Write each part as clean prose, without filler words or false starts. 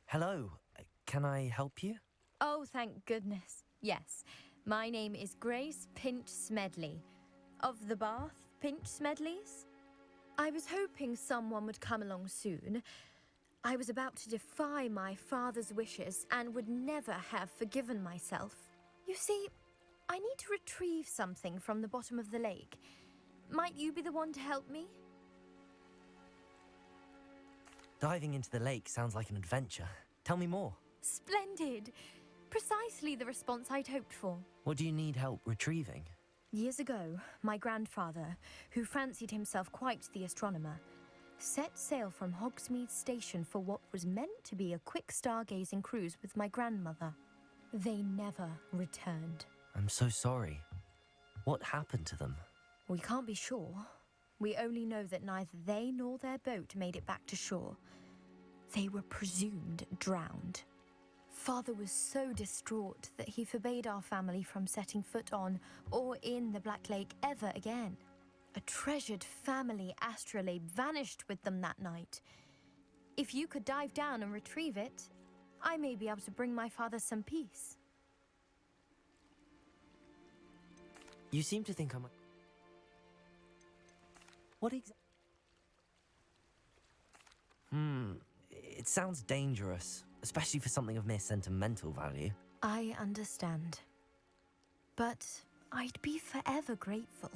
Hello, can I help you? Oh, thank goodness. Yes, my name is Grace Pinch Smedley, of the Bath Pinch Smedleys. I was hoping someone would come along soon. I was about to defy my father's wishes and would never have forgiven myself. You see, I need to retrieve something from the bottom of the lake. Might you be the one to help me? Diving into the lake sounds like an adventure. Tell me more. Splendid! Precisely the response I'd hoped for. What do you need help retrieving? Years ago, my grandfather, who fancied himself quite the astronomer, set sail from Hogsmeade Station for what was meant to be a quick stargazing cruise with my grandmother. They never returned. I'm so sorry. What happened to them? We can't be sure. We only know that neither they nor their boat made it back to shore. They were presumed drowned. Father was so distraught that he forbade our family from setting foot on or in the Black Lake ever again. A treasured family astrolabe vanished with them that night. If you could dive down and retrieve it, I may be able to bring my father some peace. You seem to think I'm... What exactly? It sounds dangerous, especially for something of mere sentimental value. I understand. But I'd be forever grateful.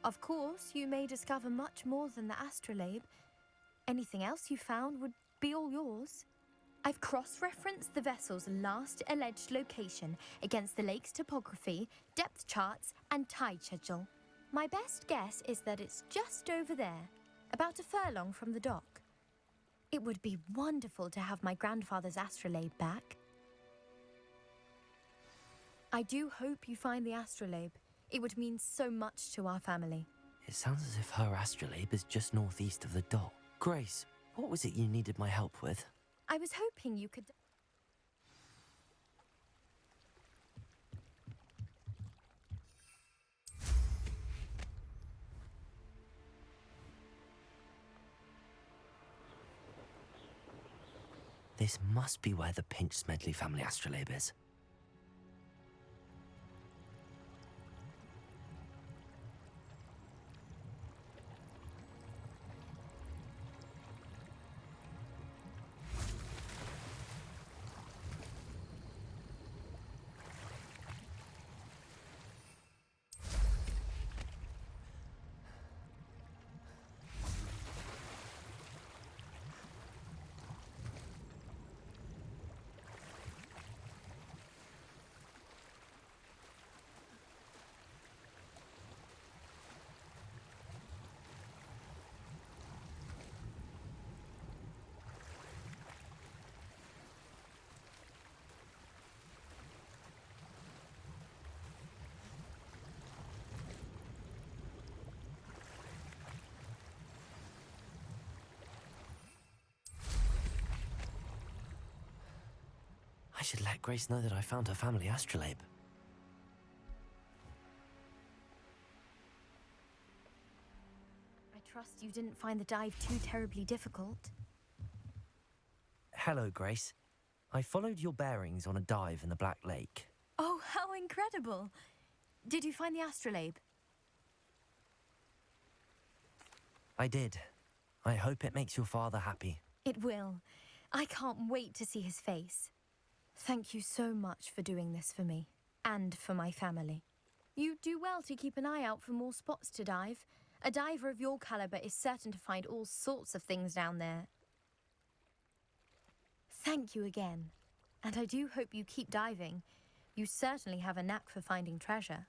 Of course, you may discover much more than the astrolabe. Anything else you found would be all yours. I've cross-referenced the vessel's last alleged location against the lake's topography, depth charts, and tide schedule. My best guess is that it's just over there, about a furlong from the dock. It would be wonderful to have my grandfather's astrolabe back. I do hope you find the astrolabe. It would mean so much to our family. It sounds as if her astrolabe is just northeast of the dock. Grace, what was it you needed my help with? I was hoping you could... This must be where the Pinch Smedley family astrolabe is. I should let Grace know that I found her family astrolabe. I trust you didn't find the dive too terribly difficult. Hello, Grace. I followed your bearings on a dive in the Black Lake. Oh, how incredible! Did you find the astrolabe? I did. I hope it makes your father happy. It will. I can't wait to see his face. Thank you so much for doing this for me, and for my family. You do well to keep an eye out for more spots to dive. A diver of your caliber is certain to find all sorts of things down there. Thank you again, and I do hope you keep diving. You certainly have a knack for finding treasure.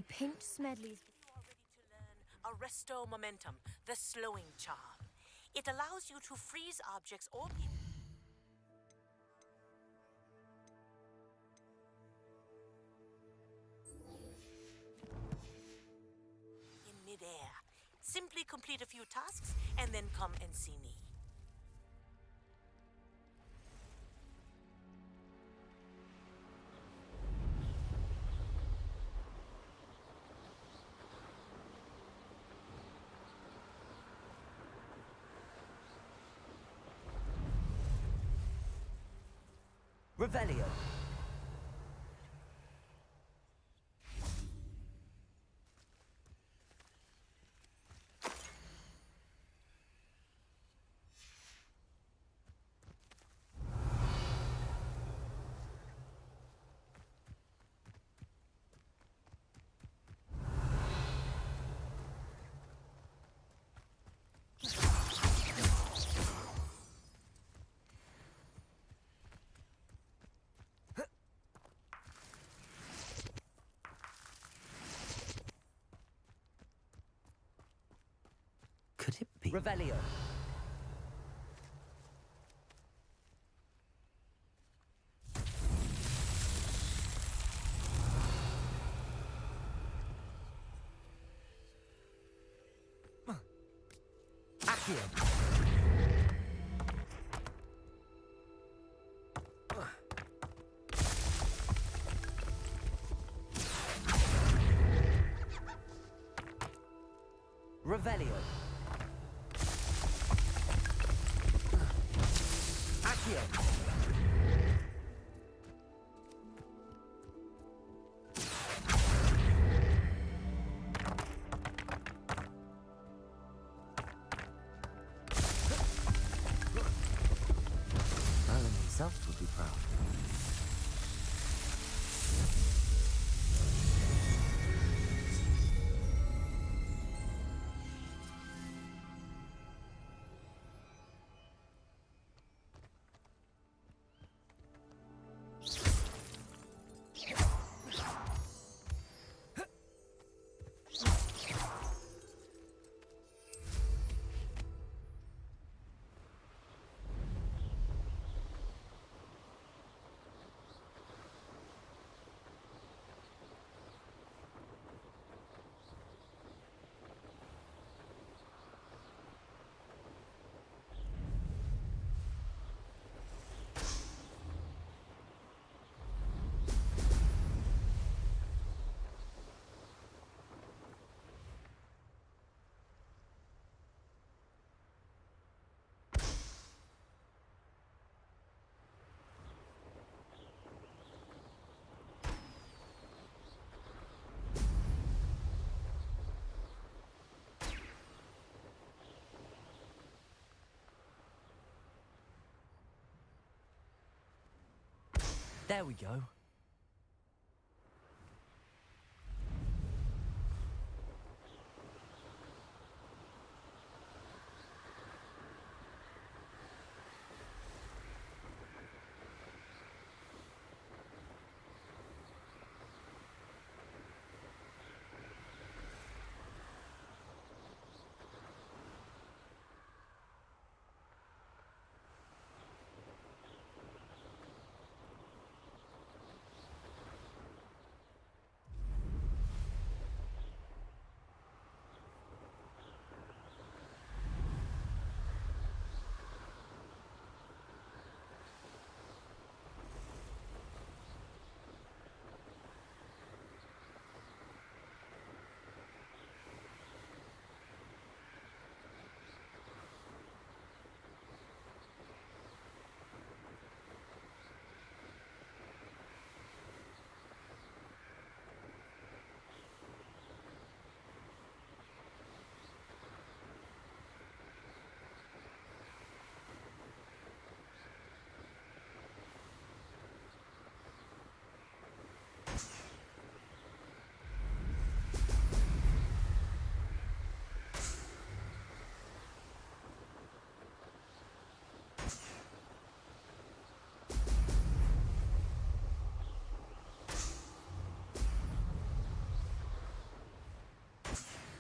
Pinch Smedley's. You are ready to learn Arresto Momentum, the slowing charm. It allows you to freeze objects or people in midair. Simply complete a few tasks and then come and see me. Revelio. Could it be? Revelio. Accio. Revelio. Accio. Merlin himself would be proud. There we go.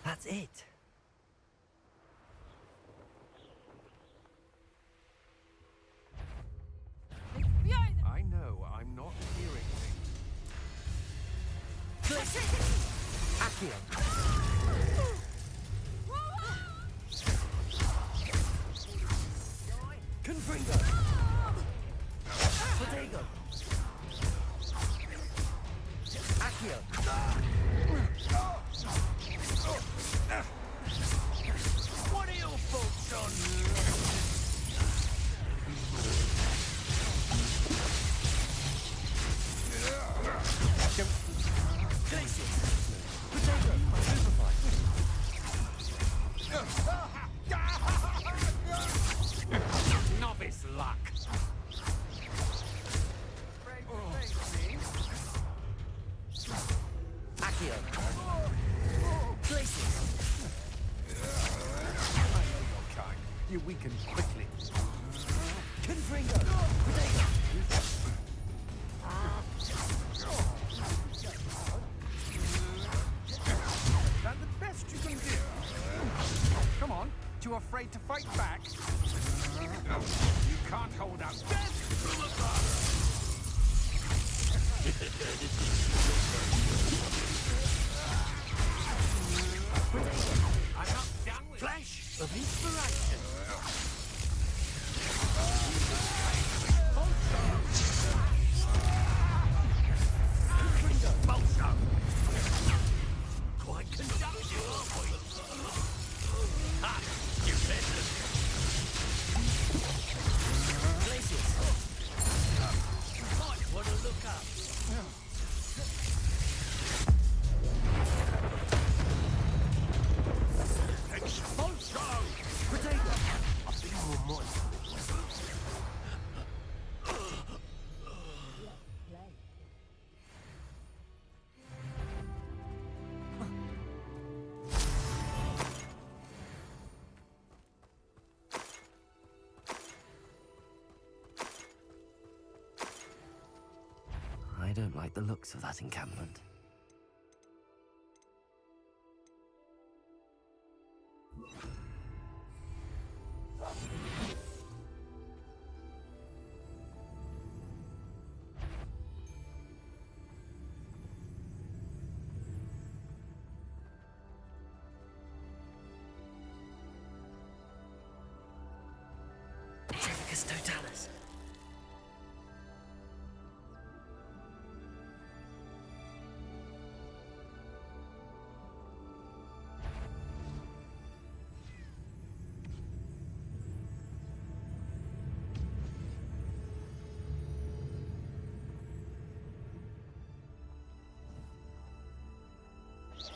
That's it. I know, I'm not hearing things. Accio. Confringo. Protego. Accio. What are your thoughts on? Glacius. Protego. Superfly. Novice luck. Accio. Glacius. I know your kind. You weaken quickly. Confringo. Protego. That the best you can do? Come on, too afraid to fight back? You can't hold out death from above! I'm not done with Flash of inspiration. Bolso! Quite conductive, aren't we? Ha! Stupid! Glacius. Might want to look up. Expulso! Protego. A bit more moist. I don't like the looks of that encampment. Tricus totalis.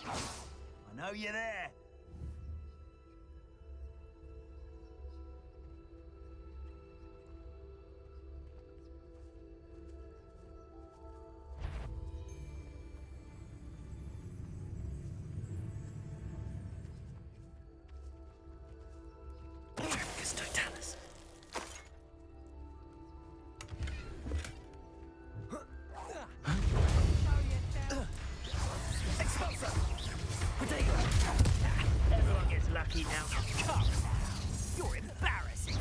I know you're there. Tricus totalis. Expulso. Protego. Everyone gets lucky now. Come. You're embarrassing.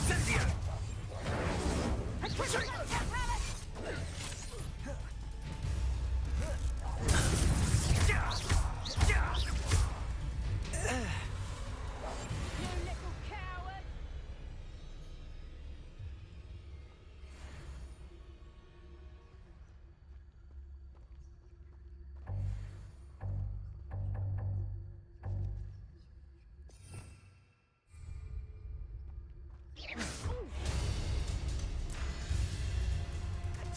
Sensio.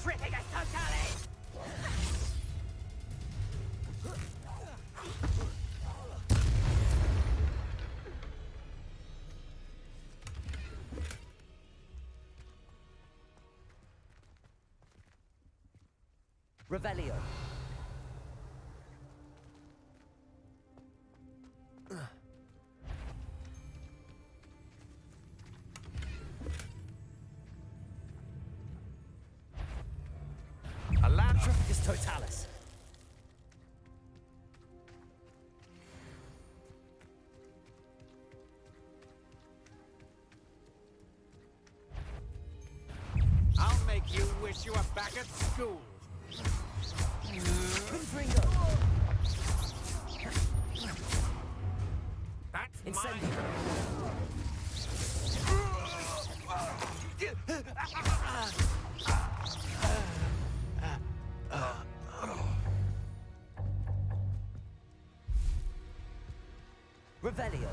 Tricus totalis! Revelio. A land Tricus totalis. wish you were back at school. That's Incendio. Revelio.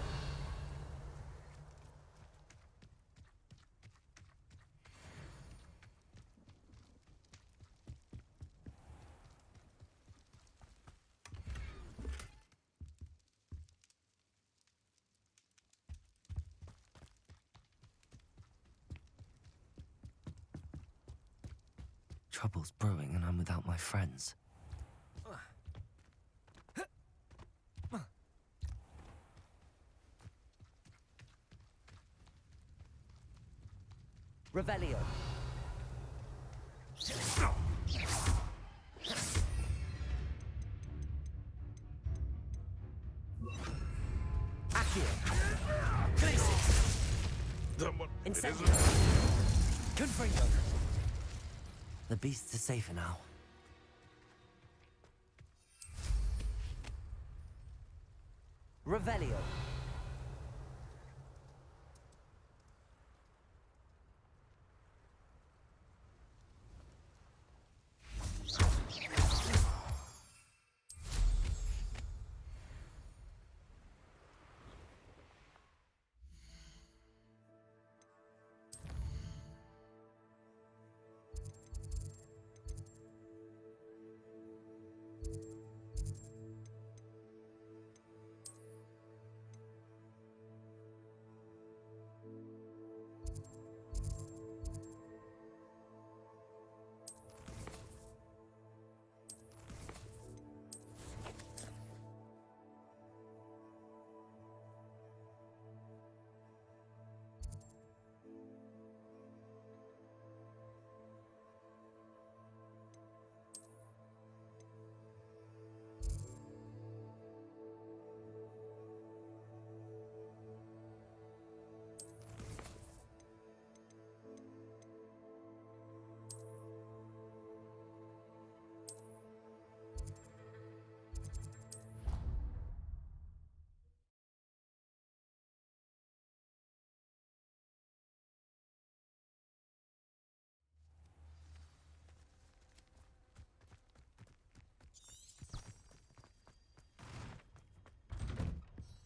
Trouble's brewing and I'm without my friends. Revelio. Accio. Places. Incendio. Confringo. The beasts are safer now. Revelio.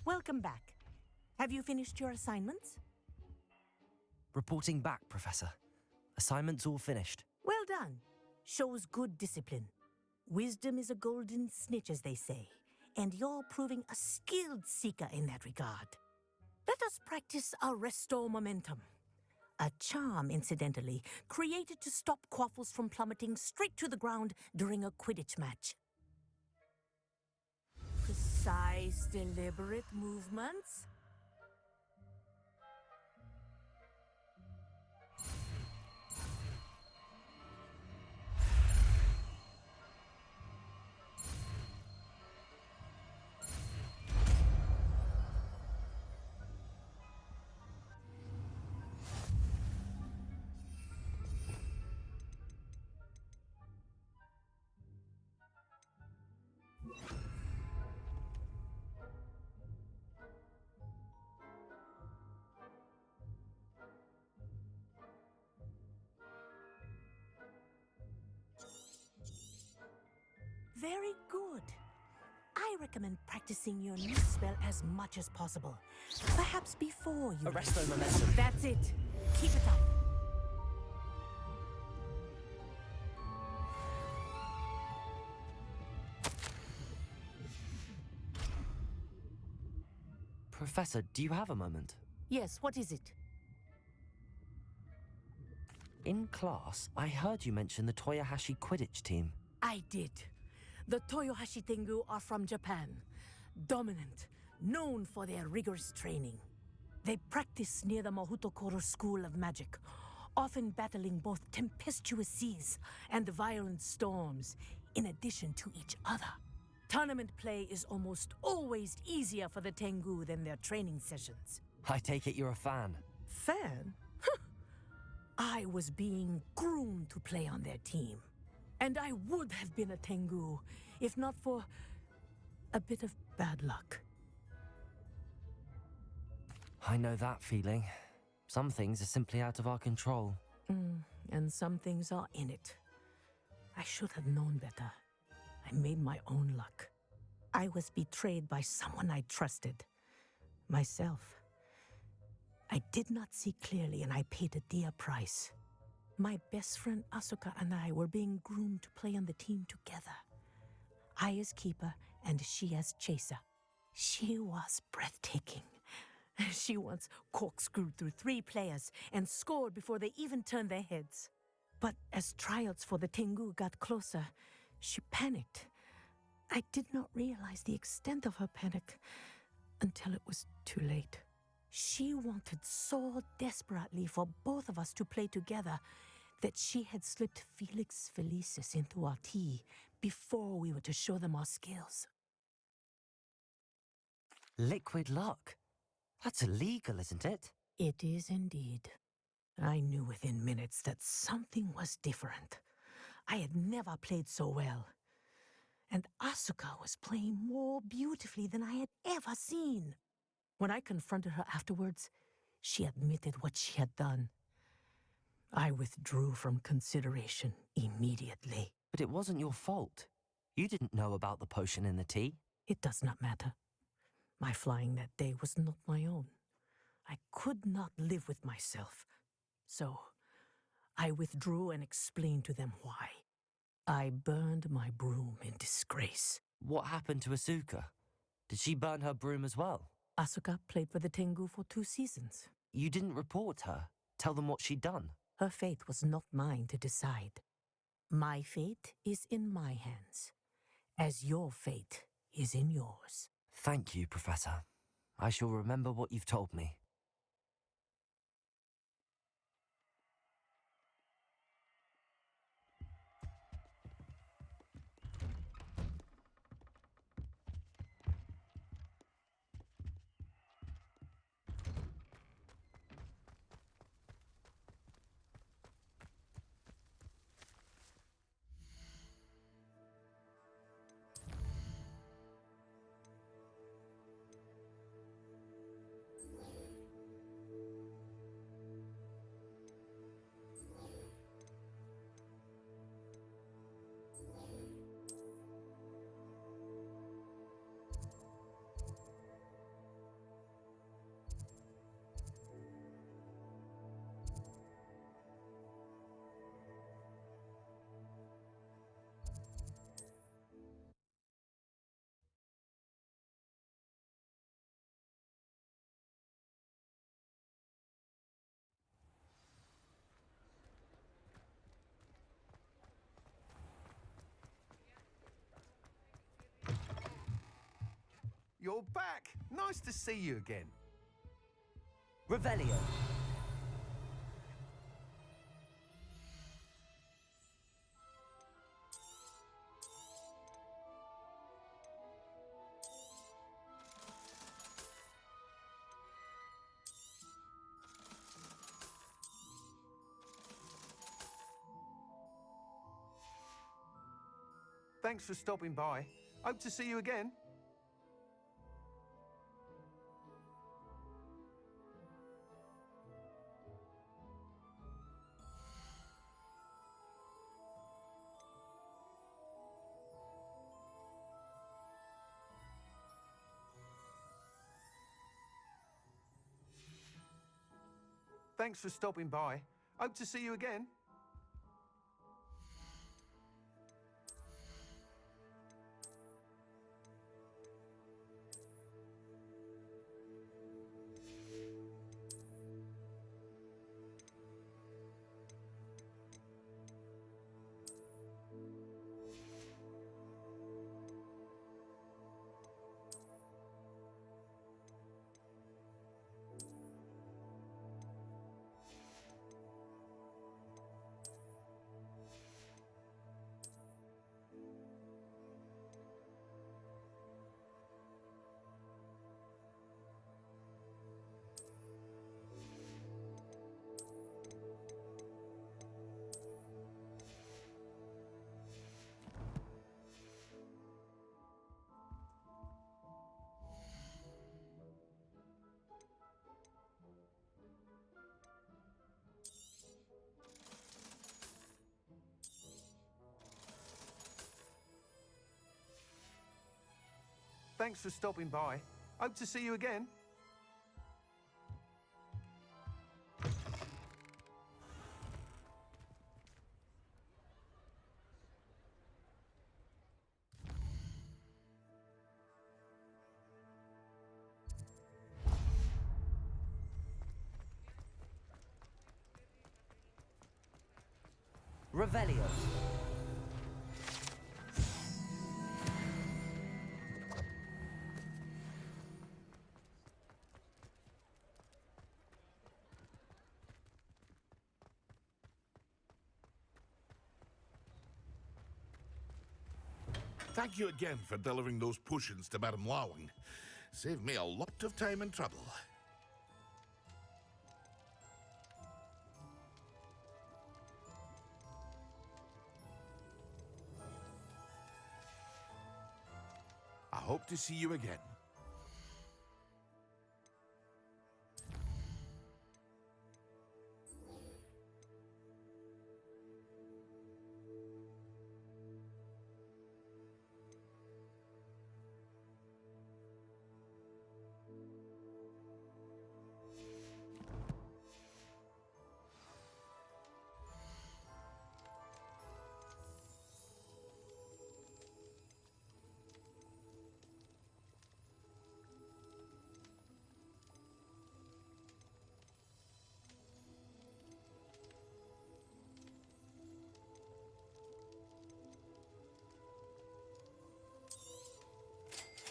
Welcome back. Have you finished your assignments? Reporting back, Professor. Assignments all finished. Well done. Shows good discipline. Wisdom is a golden snitch, as they say, and you're proving a skilled seeker in that regard. Let us practice Arresto Momentum. A charm, incidentally, created to stop quaffles from plummeting straight to the ground during a Quidditch match. Precise, deliberate movements. Very good. I recommend practicing your new spell as much as possible. Perhaps before you... Arresto Momentum. That's it. Keep it up. Professor, do you have a moment? Yes, what is it? In class, I heard you mention the Toyohashi Quidditch team. I did. The Toyohashi Tengu are from Japan. Dominant, known for their rigorous training. They practice near the Mahutokoro School of Magic, often battling both tempestuous seas and violent storms, in addition to each other. Tournament play is almost always easier for the Tengu than their training sessions. I take it you're a fan. Fan? I was being groomed to play on their team. And I would have been a Tengu if not for a bit of bad luck. I know that feeling. Some things are simply out of our control. And some things are in it. I should have known better. I made my own luck. I was betrayed by someone I trusted. Myself. I did not see clearly and I paid a dear price. My best friend Asuka and I were being groomed to play on the team together. I as keeper and she as chaser. She was breathtaking. She once corkscrewed through 3 players and scored before they even turned their heads. But as tryouts for the Tengu got closer, she panicked. I did not realize the extent of her panic until it was too late. She wanted so desperately for both of us to play together that she had slipped Felix Felicis into our tea before we were to show them our skills. Liquid luck? That's illegal, isn't it? It is indeed. I knew within minutes that something was different. I had never played so well. And Asuka was playing more beautifully than I had ever seen. When I confronted her afterwards, she admitted what she had done. I withdrew from consideration immediately. But it wasn't your fault. You didn't know about the potion in the tea. It does not matter. My flying that day was not my own. I could not live with myself. So, I withdrew and explained to them why. I burned my broom in disgrace. What happened to Asuka? Did she burn her broom as well? Asuka played for the Tengu for 2 seasons. You didn't report her. Tell them what she'd done. Her fate was not mine to decide. My fate is in my hands, as your fate is in yours. Thank you, Professor. I shall remember what you've told me. You're back. Nice to see you again. Revelio. Thanks for stopping by. Hope to see you again. Thanks for stopping by. Hope to see you again. Thanks for stopping by. Hope to see you again. Revelio. Thank you again for delivering those potions to Madame Lawing. Saved me a lot of time and trouble. I hope to see you again.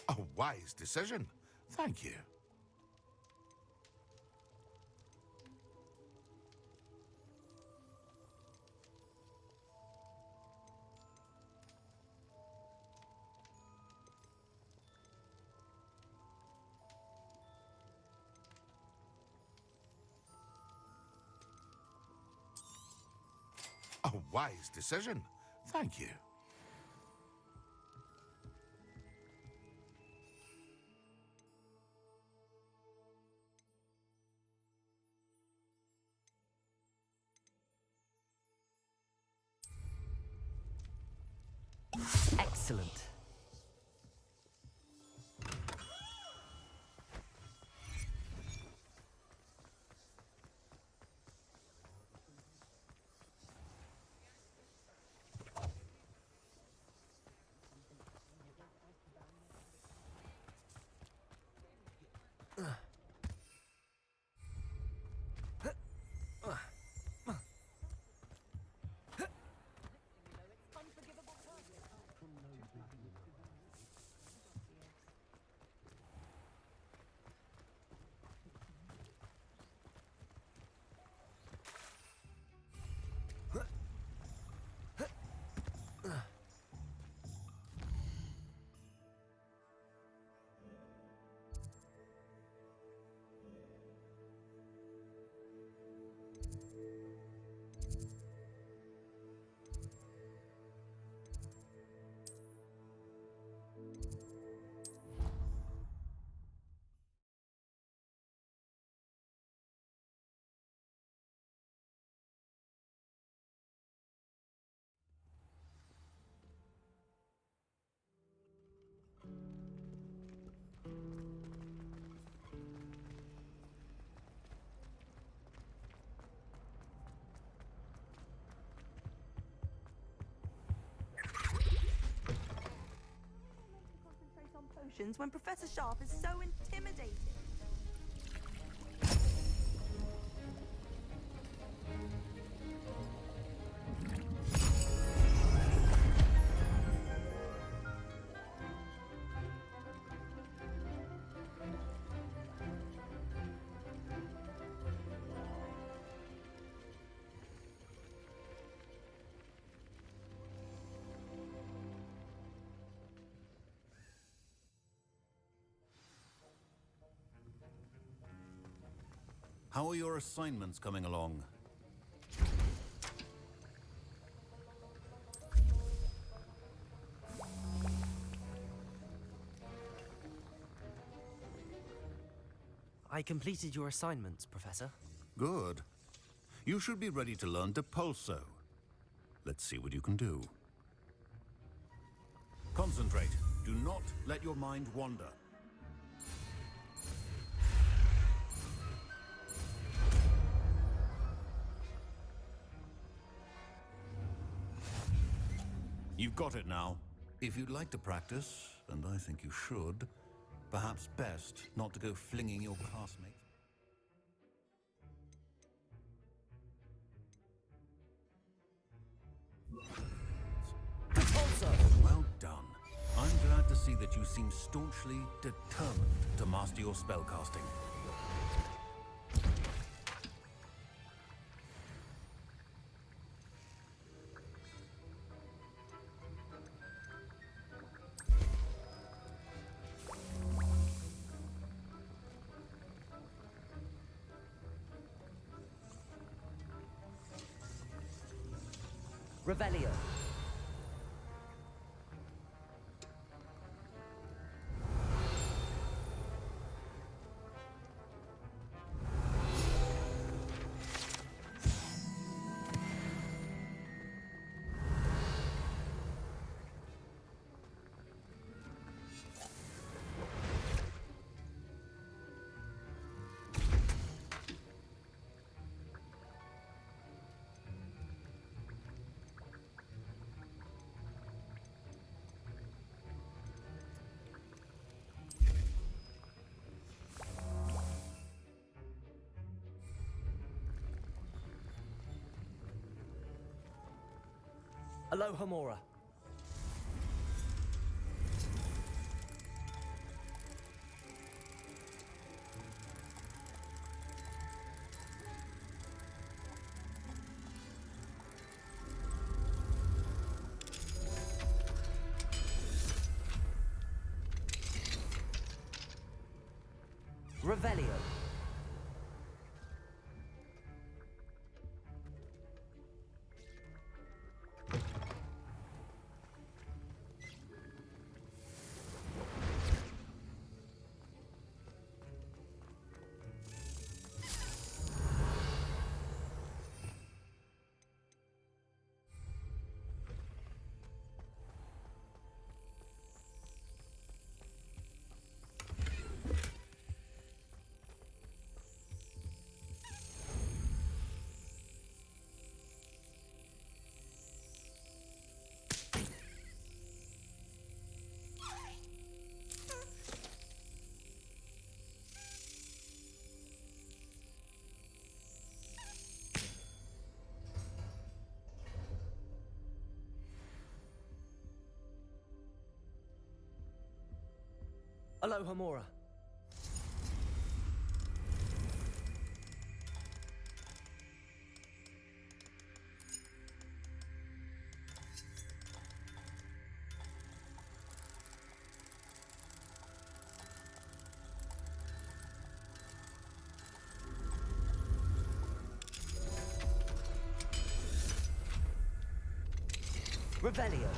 A wise decision. Thank you. A wise decision. Thank you. Excellent. Potions when Professor Sharp is so intimidating. How are your assignments coming along? I completed your assignments, Professor. Good. You should be ready to learn Depulso. Let's see what you can do. Concentrate. Do not let your mind wander. You've got it now. If you'd like to practice, and I think you should, perhaps best not to go flinging your classmates. Well done. I'm glad to see that you seem staunchly determined to master your spellcasting. Revelio. Alohomora. Revelio. Alohomora. Revelio.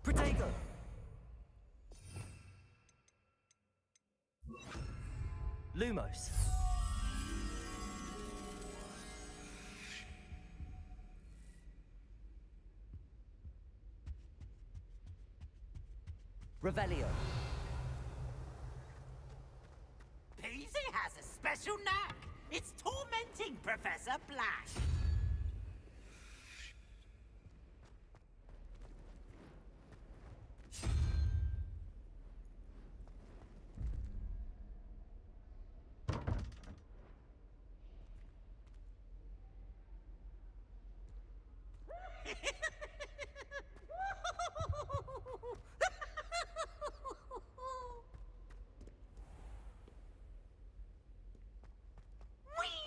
Protego. Lumos. Revelio. Peasy has a special knack. It's tormenting Professor Black.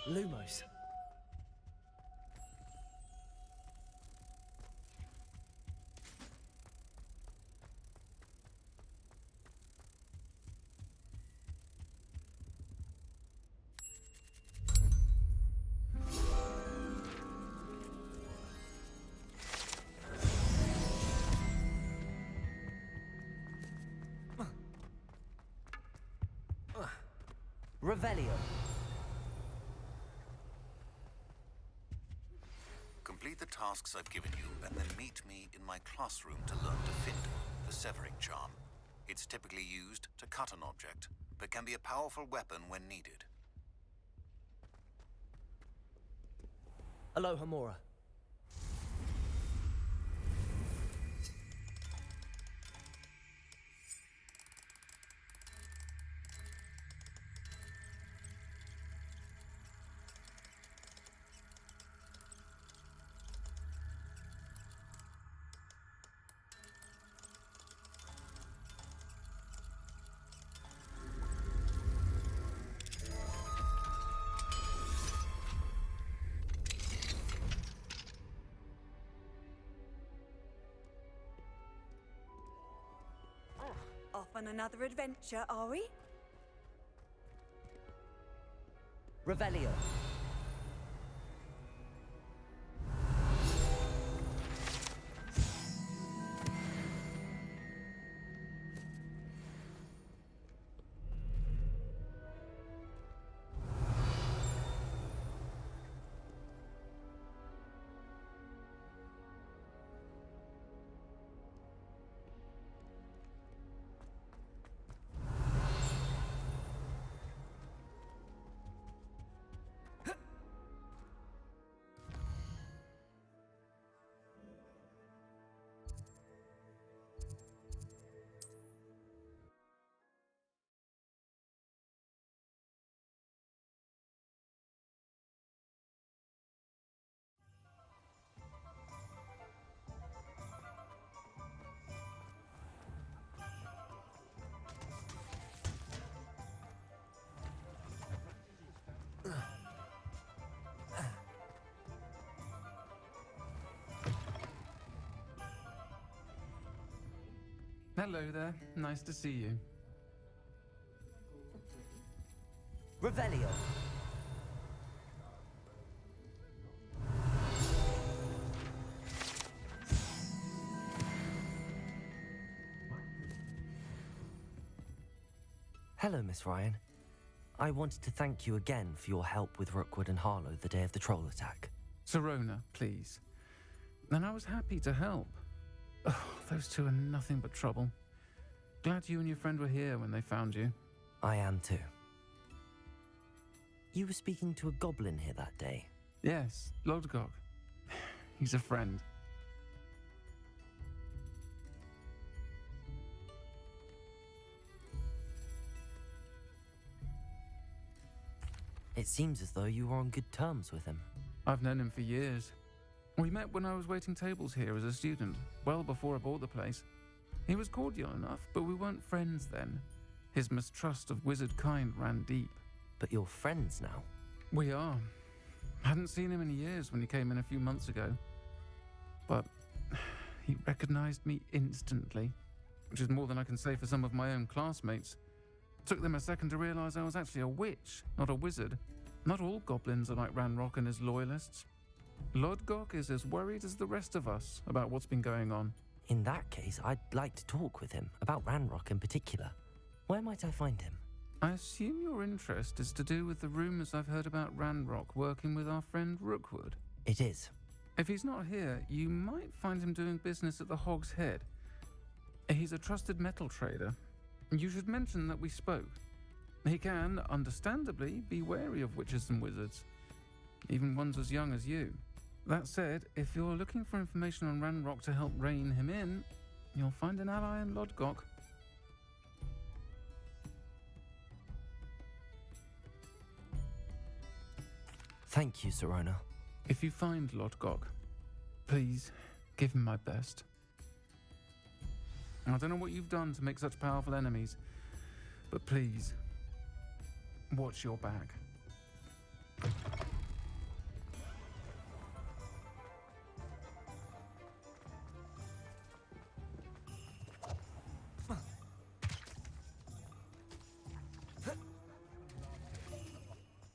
Lumos. Revelio. Complete the tasks I've given you, and then meet me in my classroom to learn Defender, the severing charm. It's typically used to cut an object, but can be a powerful weapon when needed. Aloha Mora. Off on another adventure, are we? Revelio. Hello there. Nice to see you. Revelio. Hello, Miss Ryan. I wanted to thank you again for your help with Rookwood and Harlow the day of the troll attack. Sirona, please. And I was happy to help. Oh, those two are nothing but trouble. Glad you and your friend were here when they found you. I am too. You were speaking to a goblin here that day. Yes, Lodgok. He's a friend. It seems as though you were on good terms with him. I've known him for years. We met when I was waiting tables here as a student, well before I bought the place. He was cordial enough, but we weren't friends then. His mistrust of wizard kind ran deep. But you're friends now. We are. Hadn't seen him in years when he came in a few months ago. But he recognized me instantly, which is more than I can say for some of my own classmates. Took them a second to realize I was actually a witch, not a wizard. Not all goblins are like Ranrock and his loyalists. Lodgok is as worried as the rest of us about what's been going on. In that case, I'd like to talk with him, about Ranrock in particular. Where might I find him? I assume your interest is to do with the rumors I've heard about Ranrock working with our friend Rookwood. It is. If he's not here, you might find him doing business at the Hog's Head. He's a trusted metal trader. You should mention that we spoke. He can, understandably, be wary of witches and wizards, even ones as young as you. That said, if you're looking for information on Ranrock to help rein him in, you'll find an ally in Lodgok. Thank you, Sirona. If you find Lodgok, please give him my best. I don't know what you've done to make such powerful enemies, but please, watch your back.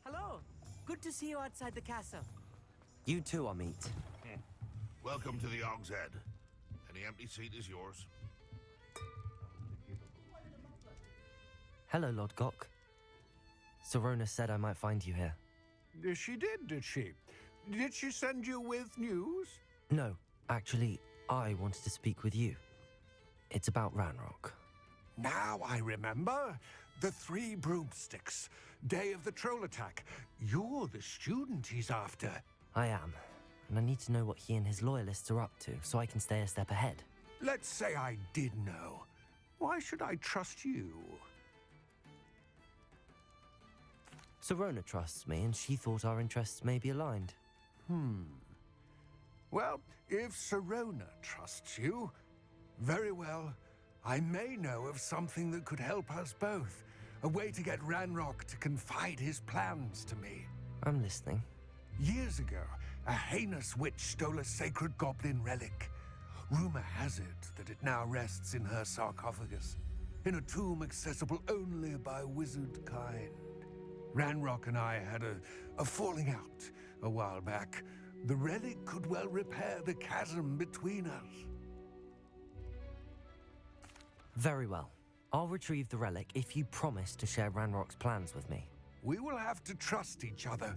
Hello. Good to see you outside the castle. You too, Amit. Welcome to the Hog's Head. Any empty seat is yours. Hello, Lodgok. Serona said I might find you here. She did she? Did she send you with news? No, actually, I wanted to speak with you. It's about Ranrock. Now I remember. The 3 broomsticks. Day of the troll attack. You're the student he's after. I am, and I need to know what he and his loyalists are up to so I can stay a step ahead. Let's say I did know. Why should I trust you? Serona trusts me, and she thought our interests may be aligned. Well, if Serona trusts you, very well. I may know of something that could help us both. A way to get Ranrock to confide his plans to me. I'm listening. Years ago, a heinous witch stole a sacred goblin relic. Rumor has it that it now rests in her sarcophagus, in a tomb accessible only by wizard kind. Ranrock and I had a falling out a while back. The relic could well repair the chasm between us. Very well. I'll retrieve the relic if you promise to share Ranrock's plans with me. We will have to trust each other.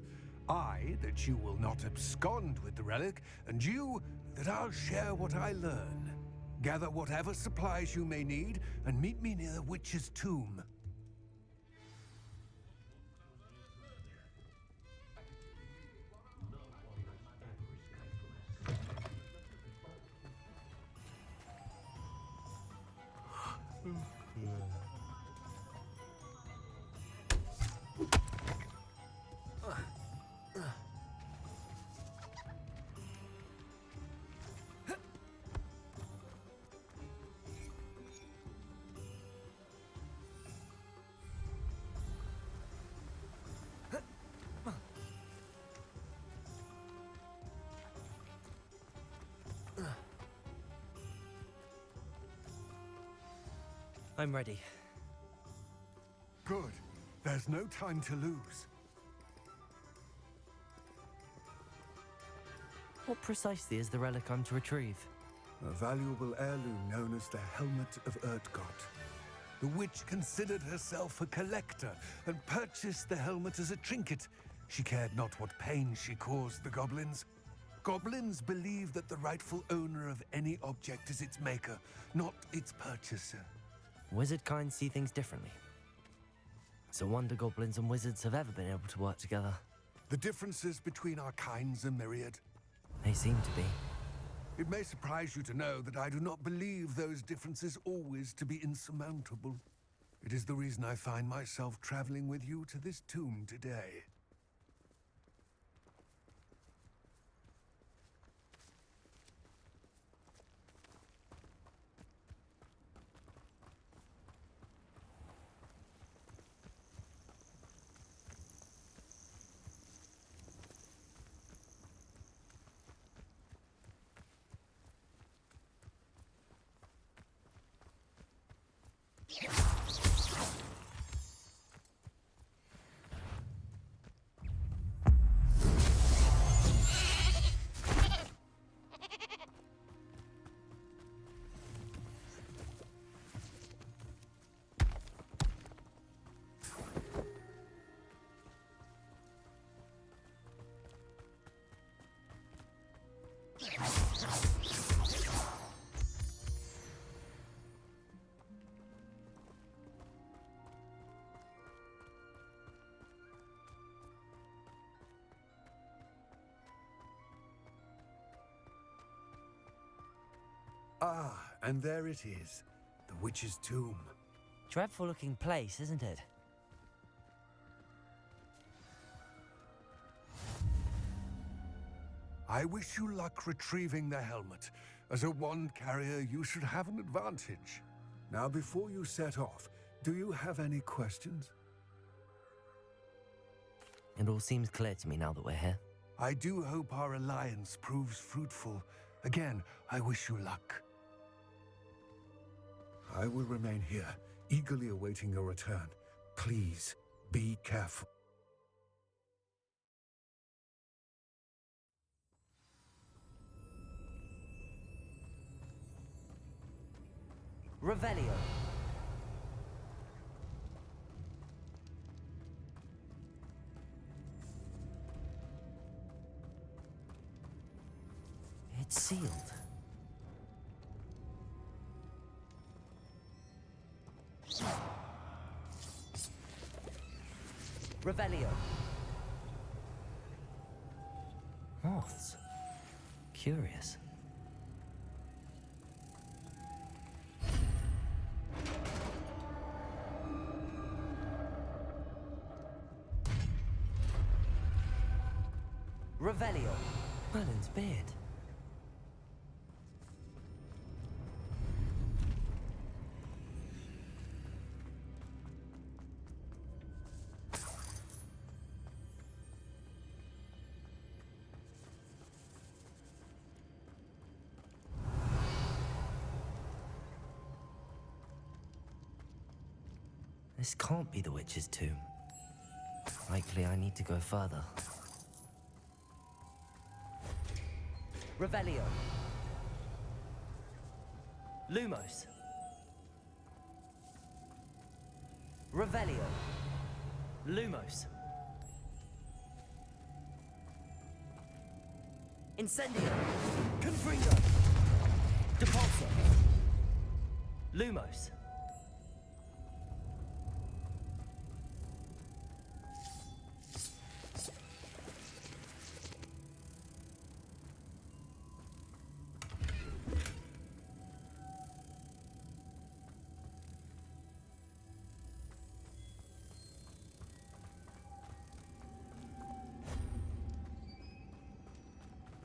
I, that you will not abscond with the relic, and you, that I'll share what I learn. Gather whatever supplies you may need, and meet me near the witch's tomb. I'm ready. Good. There's no time to lose. What precisely is the relic I'm to retrieve? A valuable heirloom known as the Helmet of Erdgott. The witch considered herself a collector and purchased the helmet as a trinket. She cared not what pain she caused the goblins. Goblins believe that the rightful owner of any object is its maker, not its purchaser. Wizard kind see things differently. It's a wonder goblins and wizards have ever been able to work together. The differences between our kinds are myriad. They seem to be. It may surprise you to know that I do not believe those differences always to be insurmountable. It is the reason I find myself traveling with you to this tomb today. Ah, and there it is, the witch's tomb. Dreadful looking place, isn't it? I wish you luck retrieving the helmet. As a wand carrier, you should have an advantage. Now, before you set off, do you have any questions? It all seems clear to me now that we're here. I do hope our alliance proves fruitful. Again, I wish you luck. I will remain here, eagerly awaiting your return. Please, be careful. Revelio. It's sealed. Revelio. Moths. Curious. Revelio. Merlin's beard. This can't be the witch's tomb. Likely I need to go further. Revelio. Lumos. Revelio. Lumos. Incendio. Confringo. Depulso. Lumos.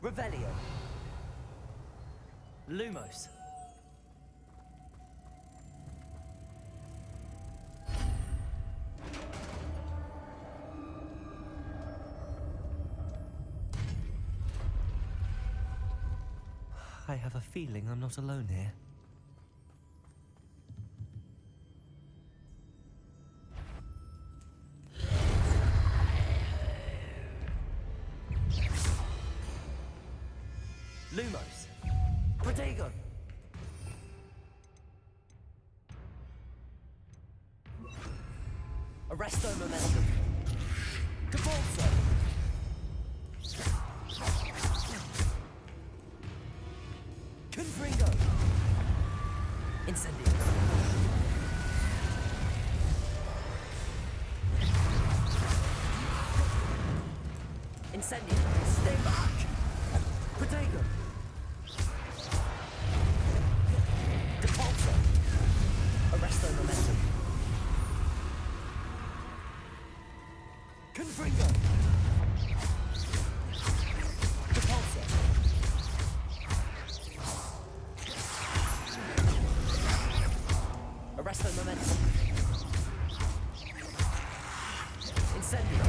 Revelio. Lumos. I have a feeling I'm not alone here. Lumos. Protego. Arresto momentum. Depulso. Confringo. Incendio. Incendio. Stay back. Protego. Depulso. Arresto momentum. Confringo. Depulso. Arresto momentum. Incendio.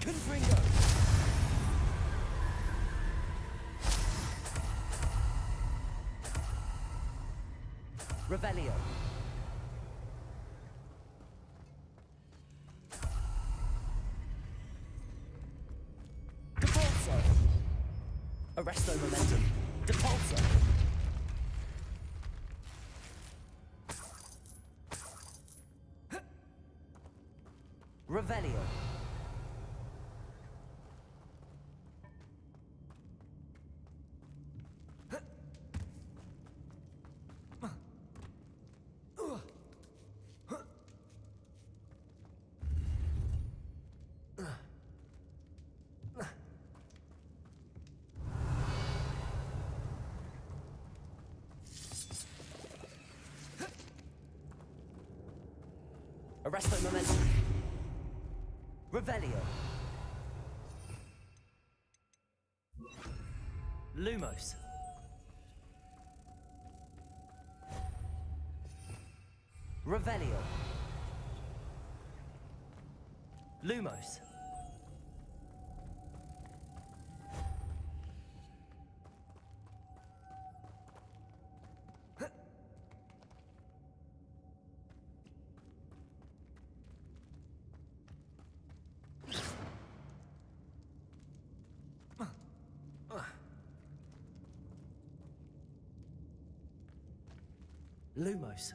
Confringo. Revelio. Depulso. Arresto momentum. Depulso. Revelio. Arresto momentum. Revelio. Lumos. Revelio. Lumos. Lumos.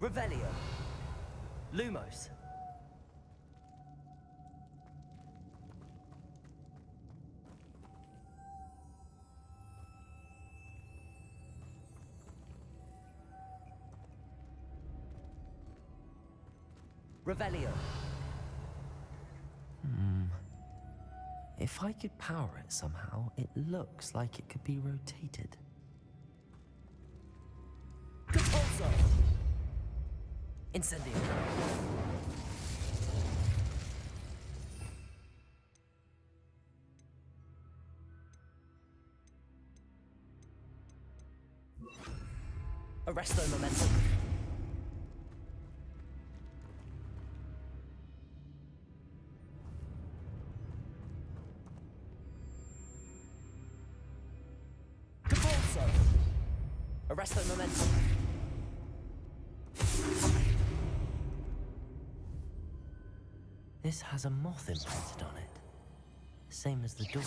Revelio. Lumos. Revelio. If I could power it somehow, it looks like it could be rotated. Compulso! Incendio. Arresto momentum. Compulso. Arresto momentum. This has a moth imprinted on it, same as the door.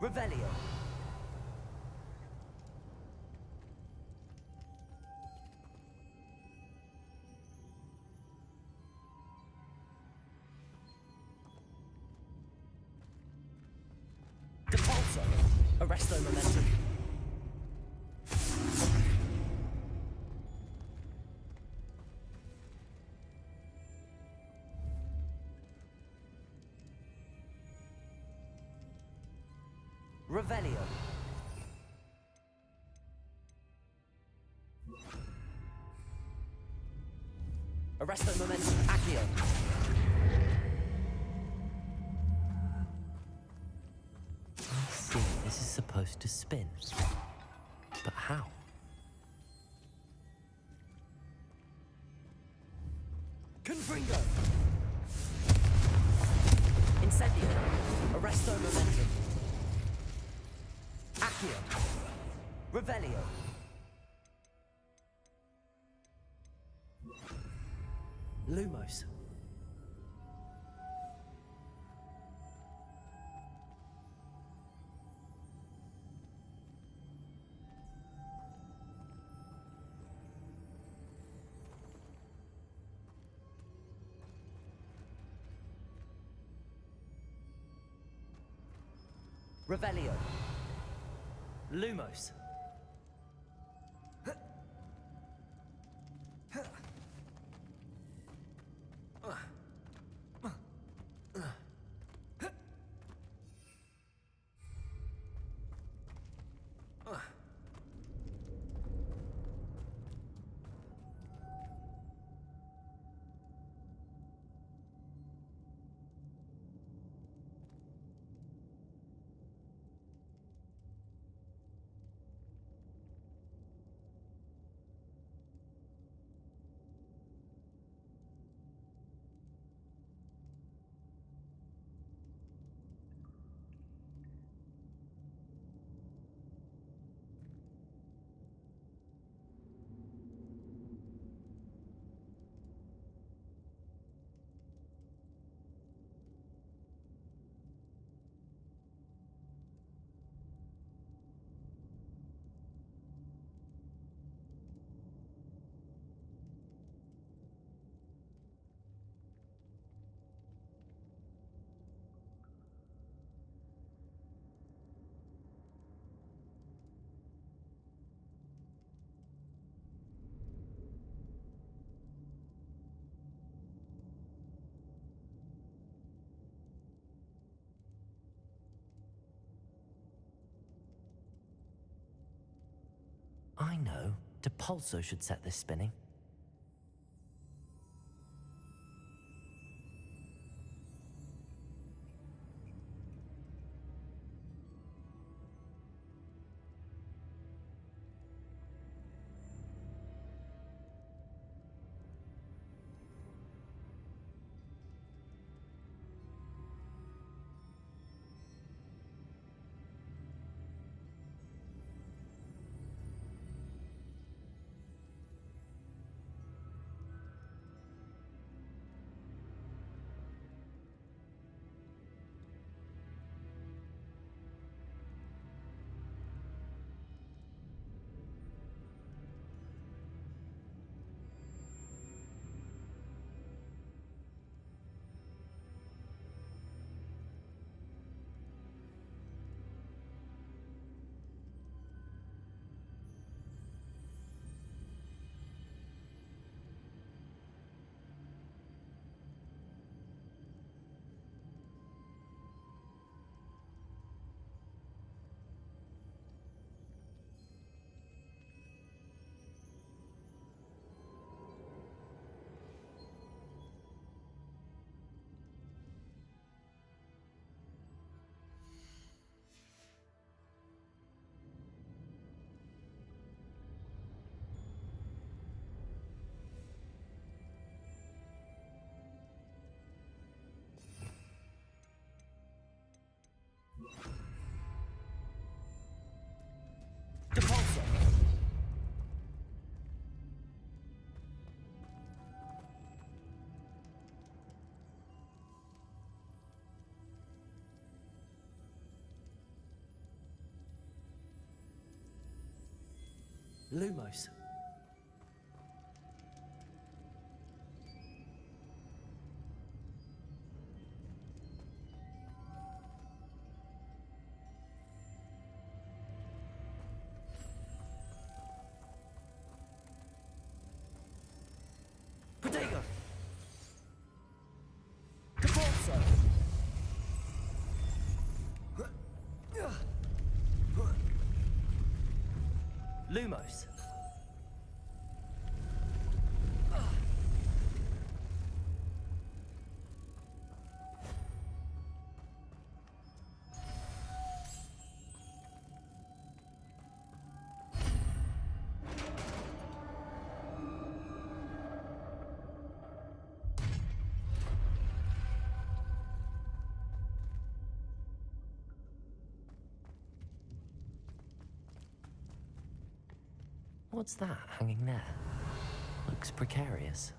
Revelio. Compulso. Arresto momentum. Revelio. Arresto momentum. Accio. I see. This is supposed to spin. But how? Confringo. Incendio. Arresto momentum. Accio. Revelio. Lumos. Revelio. Lumos. I know. Depulso should set this spinning. Lumos. Protego! Corso! Lumos. What's that hanging there? Looks precarious.